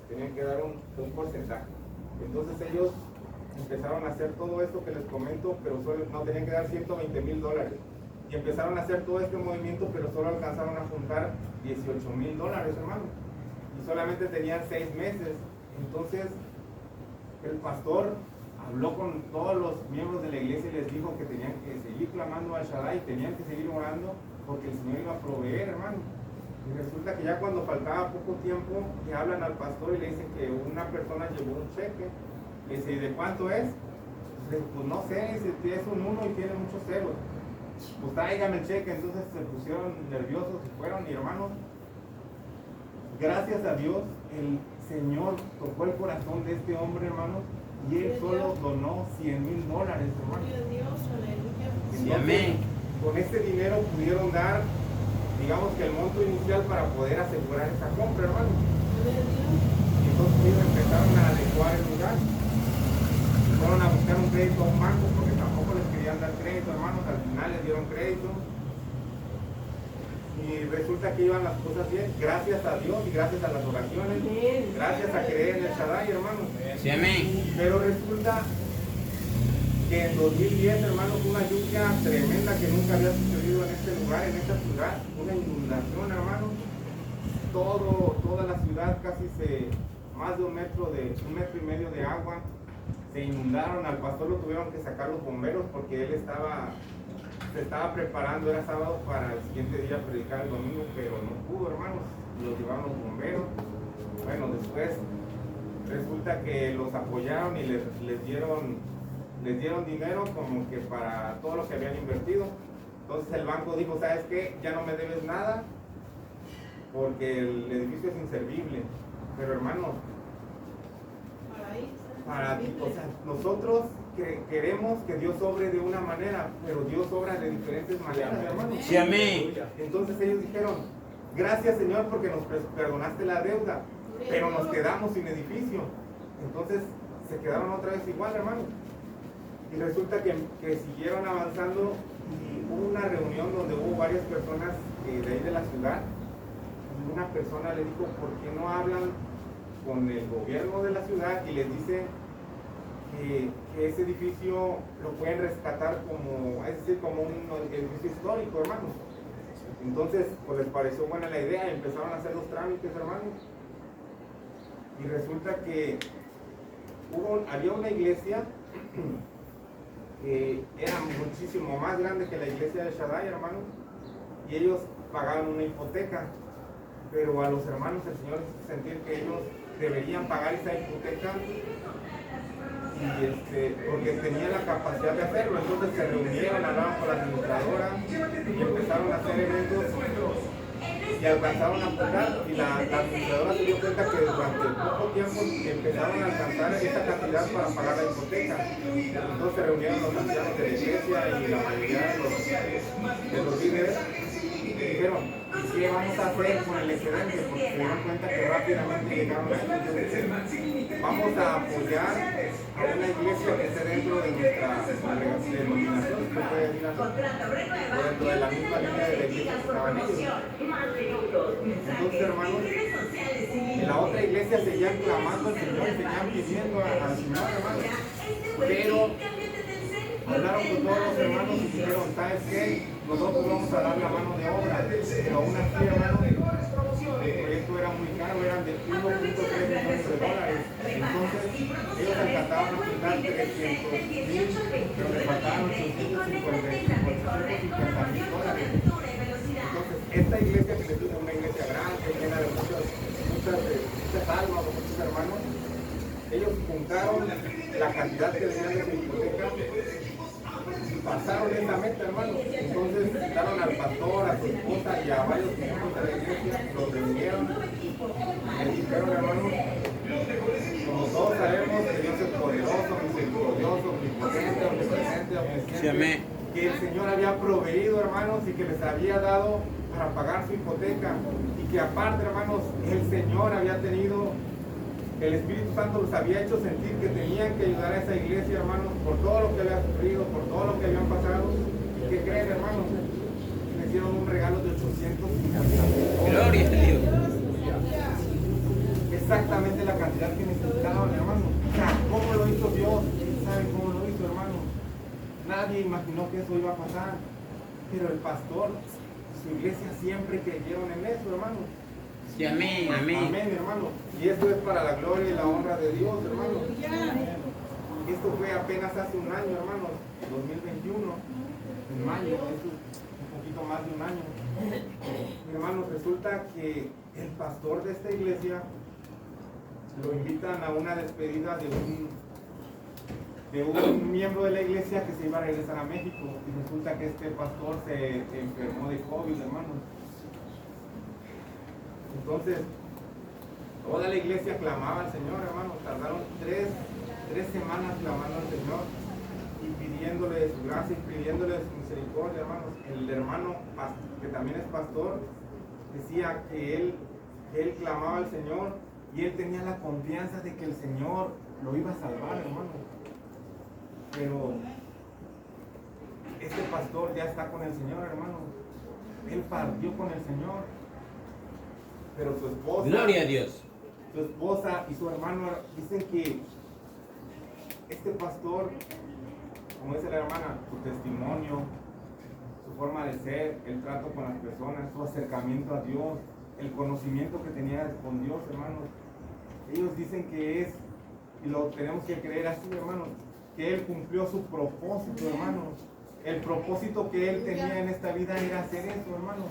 Tenían que dar un porcentaje. Entonces ellos empezaron a hacer todo esto que les comento, pero solo no tenían que dar $120,000. Y empezaron a hacer todo este movimiento, pero solo alcanzaron a juntar $18,000, hermano. Y solamente tenían 6 meses. Entonces el pastor habló con todos los miembros de la iglesia y les dijo que tenían que seguir clamando al Shaddai, tenían que seguir orando porque el Señor iba a proveer, hermano. Y resulta que ya cuando faltaba poco tiempo, le hablan al pastor y le dicen que una persona llevó un cheque. Le dice, ¿y de cuánto es? Pues no sé, dice, es un 1 y tiene muchos ceros. Pues tráigame el cheque. Entonces se pusieron nerviosos y fueron, y hermanos, gracias a Dios, el Señor tocó el corazón de este hombre, hermanos, y él solo donó $100,000, hermano. Sí, amén. Con ese dinero pudieron dar, digamos que el monto inicial para poder asegurar esa compra, hermano. Y entonces ellos empezaron a adecuar el lugar. Fueron a buscar un crédito a un banco porque tampoco les querían dar crédito, hermanos. Al final les dieron crédito. Y resulta que iban las cosas bien, gracias a Dios y gracias a las oraciones, gracias a creer en el Shaddai, hermanos. Sí, amén. Pero resulta que en 2010, hermanos, una lluvia tremenda que nunca había sucedido en este lugar, en esta ciudad, una inundación, hermanos. Toda la ciudad casi más de 1,5 metros de agua, se inundaron. Al pastor lo tuvieron que sacar los bomberos porque él se estaba preparando, era sábado, para el siguiente día predicar el domingo, pero no pudo, hermanos. Los llevaron los bomberos. Bueno, después resulta que los apoyaron y les dieron dinero como que para todo lo que habían invertido. Entonces el banco dijo, ¿sabes qué? Ya no me debes nada porque el edificio es inservible. Pero hermanos, o sea, nosotros queremos que Dios obre de una manera, pero Dios obra de diferentes maneras, hermanos. Sí, amén. Entonces ellos dijeron, gracias, Señor, porque nos perdonaste la deuda, pero nos quedamos sin edificio. Entonces se quedaron otra vez igual, hermanos. Y resulta que siguieron avanzando y hubo una reunión donde hubo varias personas de ahí de la ciudad. Y una persona le dijo, ¿por qué no hablan con el gobierno de la ciudad y les dicen que ese edificio lo pueden rescatar como un edificio histórico, hermanos? Entonces, pues les pareció buena la idea y empezaron a hacer los trámites, hermanos. Y resulta que había una iglesia que era muchísimo más grande que la iglesia de Shaddai, hermanos, y ellos pagaban una hipoteca, pero a los hermanos el Señor hizo sentir que ellos deberían pagar esa hipoteca porque tenían la capacidad de hacerlo. Entonces se reunieron, hablaron con la administradora y empezaron a hacer eventos y alcanzaron a pagar, y la administradora se dio cuenta que durante poco tiempo empezaron a alcanzar esa cantidad para pagar la hipoteca. Entonces se reunieron los ancianos de la iglesia y la mayoría de los líderes y dijeron, ¿qué vamos a hacer con el excedente? Porque se dieron cuenta que rápidamente llegaron a esto. Entonces, vamos a apoyar a una iglesia que esté dentro de nuestra denominación, se puede decir así, o dentro de la misma línea de la iglesia que estaban ellos. Entonces, hermanos, en la otra iglesia seguían clamando al Señor, seguían pidiendo al Señor, hermanos, pero hablaron con todos los hermanos y dijeron, ¿sabes qué? Nosotros vamos a dar la mano de obra, pero aún así, hermanos, el proyecto era muy caro, eran de 1.3 millones de dólares. Entonces, ellos alcanzaban a quitar 300,000, pero le faltaban 850,000 dólares. Entonces, esta iglesia que les digo es una iglesia grande, llena de muchas almas o muchos hermanos, ellos juntaron la cantidad que tenían de su hipoteca y pasaron esa meta, hermanos. Entonces citaron al pastor, a su esposa y a varios miembros de la iglesia, los reunieron y les dijeron, hermanos, como todos sabemos que Dios es poderoso, misericordioso, omnipotente, omnipresente, omnisciente, que el Señor había proveído, hermanos, y que les había dado para pagar su hipoteca, y que aparte, hermanos, el Señor había tenido, el Espíritu Santo los había hecho sentir que tenían que ayudar a esa iglesia, hermanos, por todo lo que había sufrido, por todo lo que habían pasado. ¿Y qué creen, hermanos? Les dieron un regalo de 850,000. Gloria a Dios. Exactamente la cantidad que necesitaban, hermanos. ¿Cómo lo hizo Dios? ¿Quién sabe cómo lo hizo, hermanos? Nadie imaginó que eso iba a pasar. Pero el pastor, su iglesia siempre creyeron en eso, hermanos. Sí, amén, amén. Amén, hermano. Y esto es para la gloria y la honra de Dios, hermano. Esto fue apenas hace un año, hermanos, 2021, en mayo, es un poquito más de un año. Hermanos, resulta que el pastor de esta iglesia lo invitan a una despedida de un miembro de la iglesia que se iba a regresar a México. Y resulta que este pastor se enfermó de COVID, hermanos. Entonces, toda la iglesia clamaba al Señor, hermanos. Tardaron tres semanas clamando al Señor y pidiéndole su gracia y pidiéndole su misericordia, hermanos. El hermano, que también es pastor, decía que él clamaba al Señor y él tenía la confianza de que el Señor lo iba a salvar, hermanos. Pero este pastor ya está con el Señor, hermanos. Él partió con el Señor. Pero su esposa, Gloria a Dios. Su esposa y su hermano dicen que este pastor, como dice la hermana, su testimonio, su forma de ser, el trato con las personas, su acercamiento a Dios, el conocimiento que tenía con Dios, hermanos, ellos dicen que es, y lo tenemos que creer así, hermanos, que él cumplió su propósito, hermanos. El propósito que él tenía en esta vida era hacer eso, hermanos.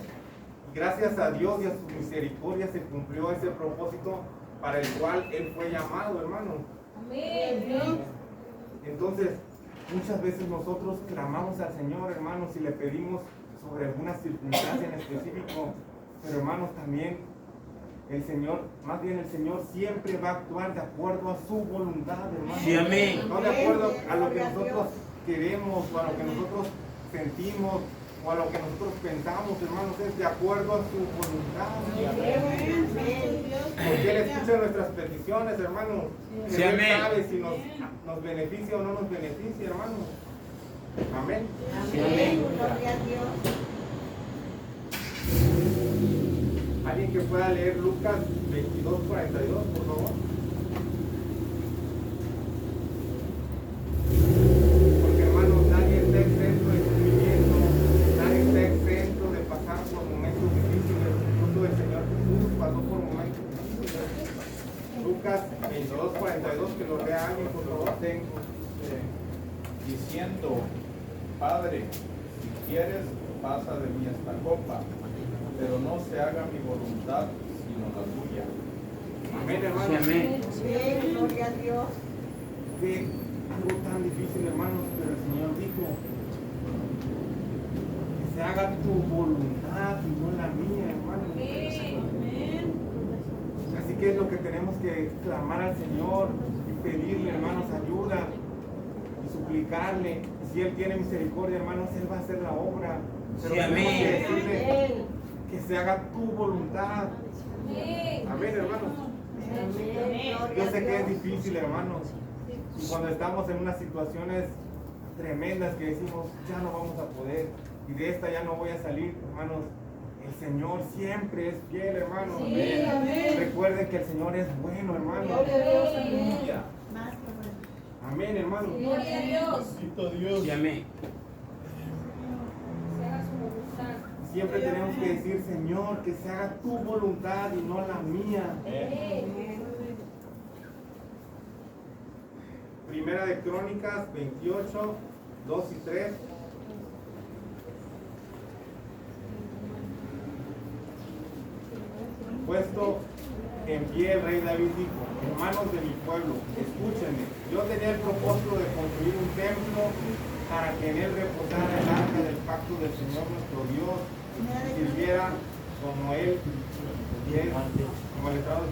Gracias a Dios y a su misericordia se cumplió ese propósito para el cual él fue llamado, hermanos. Amén. Entonces, muchas veces nosotros clamamos al Señor, hermanos, y le pedimos sobre alguna circunstancia en específico. Pero, hermanos, también el Señor, más bien el Señor siempre va a actuar de acuerdo a su voluntad, hermanos. Sí, amén. No de acuerdo a lo que nosotros queremos o a lo que nosotros sentimos o a lo que nosotros pensamos, hermanos, es de acuerdo a su voluntad. Porque Él escucha nuestras peticiones, hermanos. Sí, Él amén. sabe si nos beneficia o no nos beneficia, hermanos. Amén. Amén. Gloria a Dios. Alguien que pueda leer Lucas 22:42, por favor. Porque, hermanos, nadie está exento de sufrimiento, nadie está exento de pasar por momentos difíciles. Incluso el Señor Jesús pasó por momentos difíciles. Lucas diciendo, Padre, si quieres, pasa de mí esta copa, pero no se haga mi voluntad, sino la tuya. Amén, hermanos. Sí, amén. Bien, gloria a Dios. Fue algo tan difícil, hermanos, pero el Señor dijo que se haga tu voluntad y no la mía, hermanos. Así que es lo que tenemos que clamar al Señor y pedirle, hermanos, ayuda y suplicarle. Si Él tiene misericordia, hermanos, Él va a hacer la obra. Pero Sí, tenemos que amén. decirle que se haga tu voluntad. Amén, hermanos. Yo sé que es difícil, hermanos. Y cuando estamos en unas situaciones tremendas que decimos, ya no vamos a poder, y de esta ya no voy a salir, hermanos, el Señor siempre es fiel, hermanos. Recuerden que el Señor es bueno, hermanos. Aleluya. Amén, hermanos. Bendito Dios. Sí, amén. Siempre tenemos que decir, Señor, que se haga tu voluntad y no la mía. Primera de Crónicas 28, 2 y 3. Puesto en pie, el rey David dijo, hermanos de mi pueblo, escúchenme. Yo tenía el propósito de construir un templo para que en él reposara el arca del pacto del Señor nuestro Dios, y sirviera como él, como el estado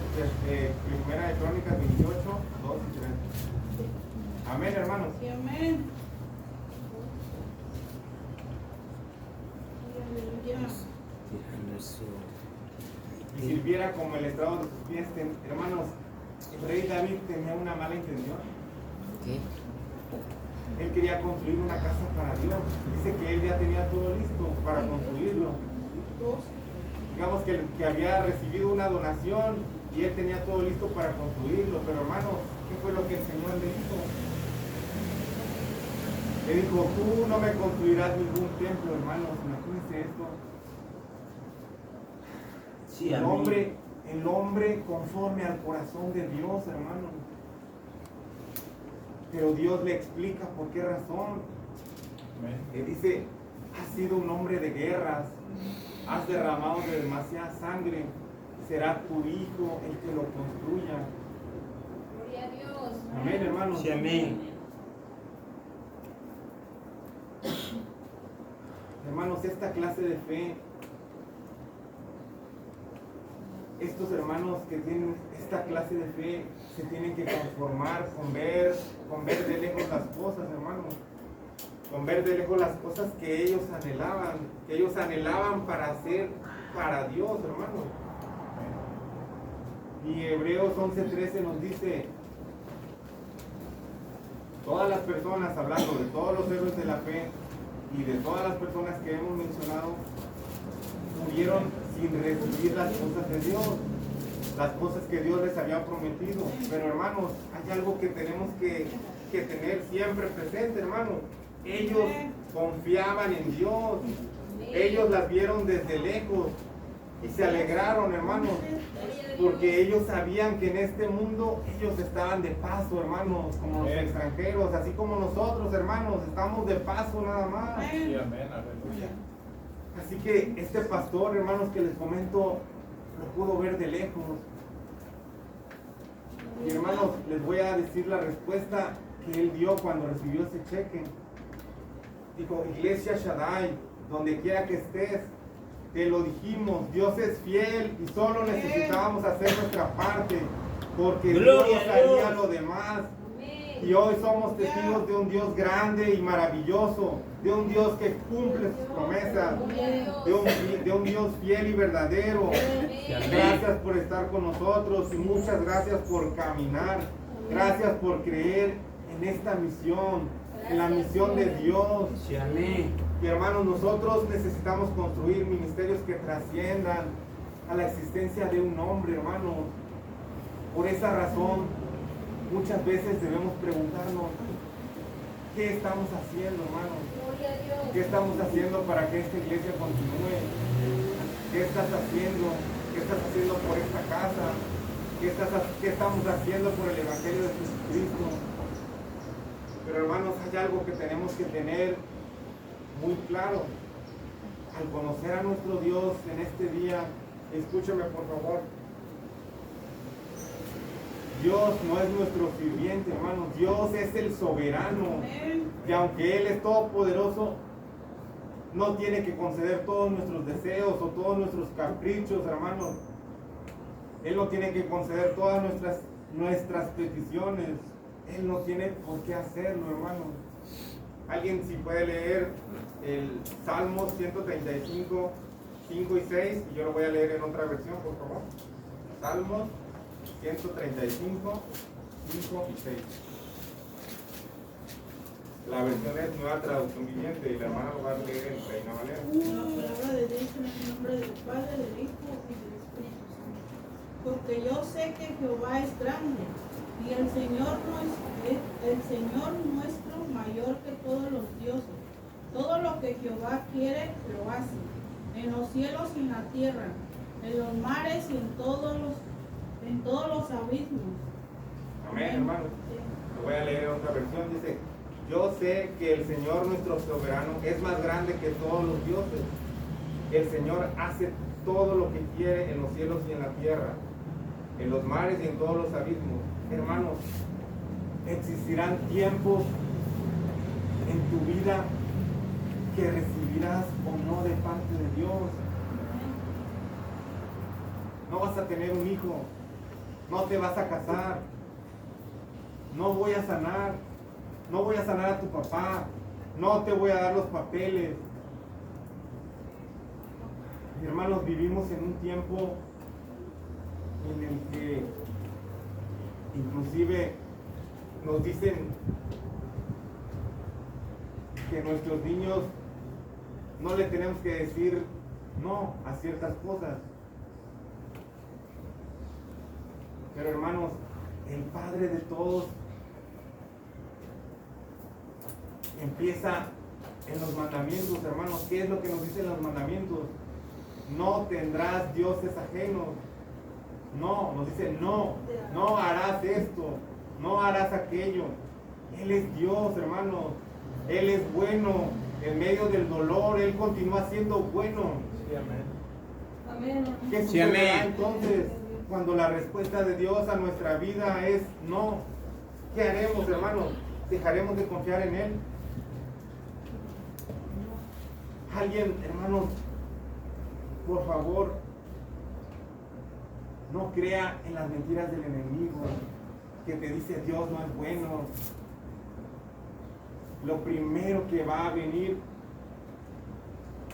de Primera de Crónicas 28, 2 y 3. Amén, hermanos. Sí, amén. Y sirviera como el estrado de sus pies. Hermanos, el rey David tenía una mala intención. Él quería construir una casa para Dios. Dice que él ya tenía todo listo para construirlo. Digamos que había recibido una donación y él tenía todo listo para construirlo. Pero hermanos, ¿qué fue lo que el Señor le dijo? Le dijo, tú no me construirás ningún templo, hermanos. Imagínense esto. Sí, El amén. hombre conforme al corazón de Dios, hermano. Pero Dios le explica por qué razón. Él dice, has sido un hombre de guerras, has derramado de demasiada sangre, será tu hijo el que lo construya. Gloria a Dios. Amén, hermano. Sí, amén. Hermanos, esta clase de fe, estos hermanos que tienen esta clase de fe se tienen que conformar con ver de lejos las cosas, hermanos, con ver de lejos las cosas que ellos anhelaban para hacer para Dios, hermanos. Y Hebreos 11:13 nos dice, todas las personas, hablando de todos los héroes de la fe y de todas las personas que hemos mencionado, murieron sin recibir las cosas de Dios, las cosas que Dios les había prometido. Pero hermanos, hay algo que tenemos que tener siempre presente, hermanos. Ellos confiaban en Dios, ellos las vieron desde lejos y se alegraron, hermanos, porque ellos sabían que en este mundo ellos estaban de paso, hermanos, como los extranjeros, así como nosotros, hermanos, estamos de paso nada más. Sí, amén, aleluya. Así que este pastor, hermanos, que les comento, lo pudo ver de lejos. Y hermanos, les voy a decir la respuesta que él dio cuando recibió ese cheque. Dijo, Iglesia Shaddai, donde quiera que estés, te lo dijimos, Dios es fiel y solo necesitábamos hacer nuestra parte, porque Dios haría lo demás. Y hoy somos testigos de un Dios grande y maravilloso, de un Dios que cumple sus promesas, de un Dios fiel y verdadero. Gracias por estar con nosotros y muchas gracias por caminar. Gracias por creer en esta misión, en la misión de Dios. Sí, amén. Y hermanos, nosotros necesitamos construir ministerios que trasciendan a la existencia de un hombre, hermanos. Por esa razón, muchas veces debemos preguntarnos, ¿qué estamos haciendo, hermanos? ¿Qué estamos haciendo para que esta iglesia continúe? ¿Qué estás haciendo? ¿Qué estás haciendo por esta casa? ¿Qué estamos haciendo por el Evangelio de Jesucristo? Pero hermanos, hay algo que tenemos que tener muy claro. Al conocer a nuestro Dios en este día, escúcheme por favor. Dios no es nuestro sirviente, hermanos. Dios es el soberano. Y aunque Él es todopoderoso, no tiene que conceder todos nuestros deseos o todos nuestros caprichos, hermanos. Él no tiene que conceder todas nuestras peticiones. Él no tiene por qué hacerlo, hermanos. Alguien si puede leer el Salmo 135, 5 y 6, y yo lo voy a leer en otra versión, por favor. Salmos 135, 5 y 6. La versión es Nueva Traducción Viviente y la hermana lo va a leer en Reina Valera. La palabra de Dios en el nombre del Padre, del Hijo y del Espíritu Santo. Porque yo sé que Jehová es grande y el Señor nuestro mayor que todos los dioses. Todo lo que Jehová quiere lo hace, en los cielos y en la tierra, en los mares y en todos los abismos. Amén, hermanos. Lo voy a leer en otra versión. Dice: yo sé que el Señor nuestro soberano es más grande que todos los dioses. El Señor hace todo lo que quiere en los cielos y en la tierra, en los mares y en todos los abismos. Hermanos, existirán tiempos en tu vida que recibirás o no de parte de Dios. No vas a tener un hijo, no te vas a casar, no voy a sanar a tu papá, no te voy a dar los papeles. Hermanos, vivimos en un tiempo en el que inclusive nos dicen que nuestros niños no le tenemos que decir no a ciertas cosas. Pero hermanos, el Padre de todos empieza en los mandamientos, hermanos. ¿Qué es lo que nos dicen los mandamientos? No tendrás dioses ajenos. No, nos dice no harás esto, no harás aquello. Él es Dios, hermanos. Él es bueno. En medio del dolor, Él continúa siendo bueno. Sí, amén. Amén. ¿Qué Sí, sucederá amén. entonces cuando la respuesta de Dios a nuestra vida es no? ¿Qué haremos, hermanos? ¿Dejaremos de confiar en Él? Alguien, hermanos, por favor, no crea en las mentiras del enemigo que te dice Dios no es bueno. Lo primero que va a venir,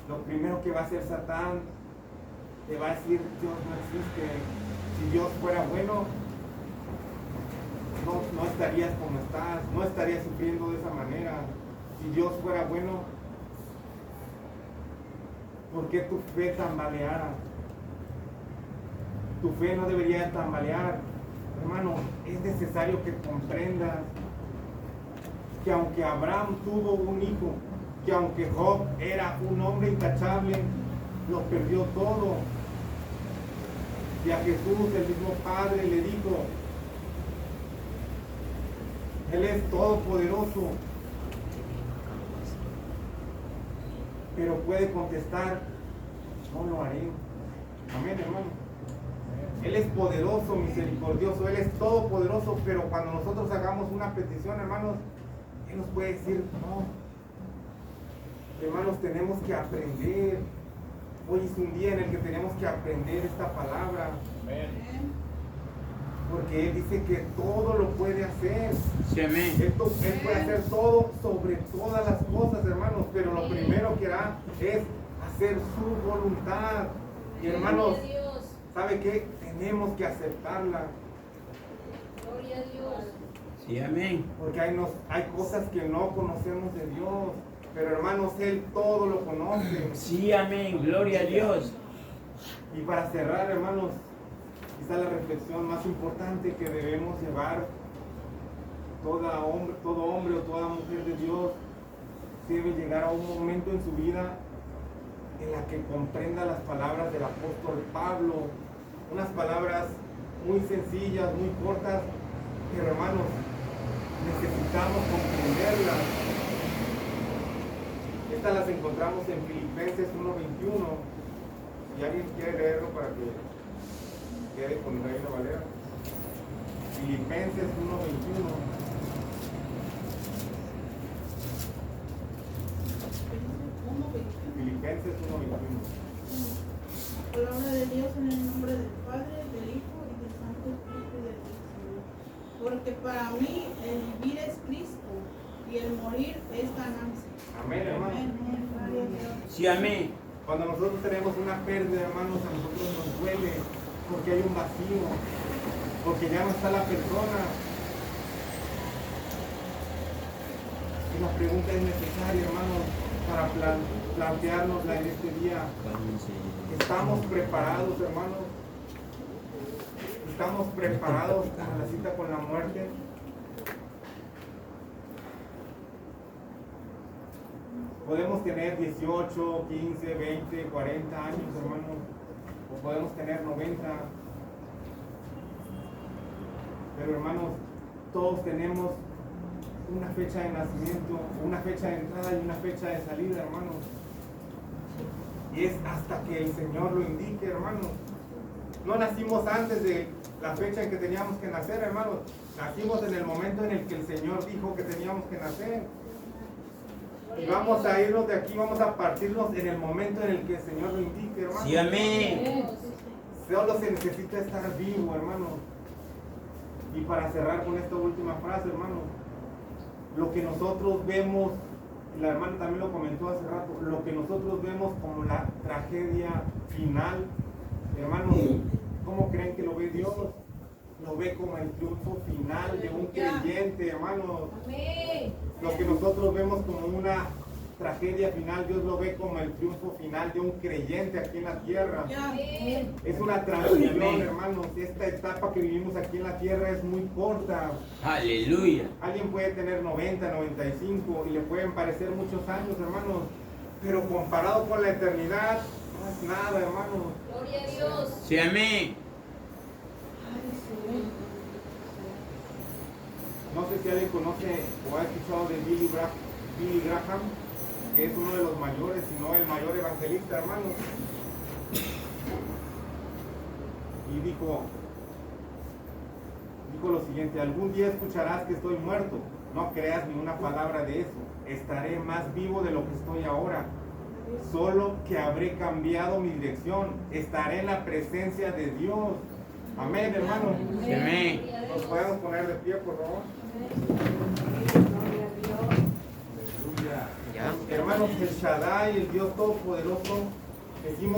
lo primero que va a hacer Satán, te va a decir Dios no existe. Si Dios fuera bueno, no estarías como estás, no estarías sufriendo de esa manera. Si Dios fuera bueno, ¿por qué tu fe tambaleara? Tu fe no debería tambalear. Hermano, es necesario que comprendas que aunque Abraham tuvo un hijo, que aunque Job era un hombre intachable, lo perdió todo. Y a Jesús, el mismo Padre, le dijo: Él es todopoderoso, pero puede contestar: no lo haré. Amén, hermano. Él es poderoso, misericordioso, Él es todopoderoso, pero cuando nosotros hagamos una petición, hermanos, Él nos puede decir no. Hermanos, tenemos que aprender. Hoy es un día en el que tenemos que aprender esta palabra. Amén. Porque Él dice que todo lo puede hacer. Sí, amén. Él puede hacer todo sobre todas las cosas, hermanos, pero lo primero que hará es hacer su voluntad. Y hermanos, ¿sabe qué? Tenemos que aceptarla. Gloria a Dios. Sí, amén. Porque hay cosas que no conocemos de Dios. Pero hermanos, Él todo lo conoce. Sí, amén. Gloria a Dios. Y para cerrar, hermanos, quizá la reflexión más importante que debemos llevar todo hombre o toda mujer de Dios debe llegar a un momento en su vida en la que comprenda las palabras del apóstol Pablo. Unas palabras muy sencillas, muy cortas, pero hermanos, necesitamos comprenderlas. Estas las encontramos en Filipenses 1:21. Si alguien quiere leerlo para que quede con Reina Valera. Filipenses 1:21. Filipenses 1:21. Palabra de Dios en el nombre del Padre, del Hijo y del Santo Espíritu del Señor. Porque para mí el vivir es Cristo y el morir es ganancia. Amén, hermano. Gloria a Dios. Sí, amén. Cuando nosotros tenemos una pérdida, hermanos, a nosotros nos duele porque hay un vacío, porque ya no está la persona. Y la pregunta es necesaria, hermanos, para planteárnosla en este día. ¿Estamos preparados, hermanos? ¿Estamos preparados para la cita con la muerte? Podemos tener 18, 15, 20, 40 años, hermanos, o podemos tener 90. Pero, hermanos, todos tenemos una fecha de nacimiento, una fecha de entrada y una fecha de salida, hermanos. Y es hasta que el Señor lo indique, hermanos. No nacimos antes de la fecha en que teníamos que nacer, hermanos. Nacimos en el momento en el que el Señor dijo que teníamos que nacer. Y vamos a irnos de aquí, vamos a partirnos en el momento en el que el Señor lo indique, hermanos. Sí, amén. Solo se necesita estar vivo, hermanos. Y para cerrar con esta última frase, hermanos, lo que nosotros vemos, la hermana también lo comentó hace rato, lo que nosotros vemos como la tragedia final, hermanos, ¿cómo creen que lo ve Dios? Lo ve como el triunfo final de un creyente, hermanos. Lo que nosotros vemos como una tragedia final, Dios lo ve como el triunfo final de un creyente aquí en la tierra. Es una transición, hermanos. Esta etapa que vivimos aquí en la tierra es muy corta. Aleluya. Alguien puede tener 90, 95 y le pueden parecer muchos años, hermanos, pero comparado con la eternidad, no es nada, hermanos. Gloria a Dios. Sí, amén. No sé si alguien conoce o ha escuchado de Billy Graham, que es uno de los mayores, si no el mayor evangelista, hermanos. Y dijo lo siguiente: algún día escucharás que estoy muerto, no creas ni una palabra de eso, estaré más vivo de lo que estoy ahora, solo que habré cambiado mi dirección, estaré en la presencia de Dios. Amén, hermanos. Sí, amén. ¿Nos podemos poner de pie, por favor? Aleluya. Hermanos, el Shaddai, el Dios Todopoderoso, decimos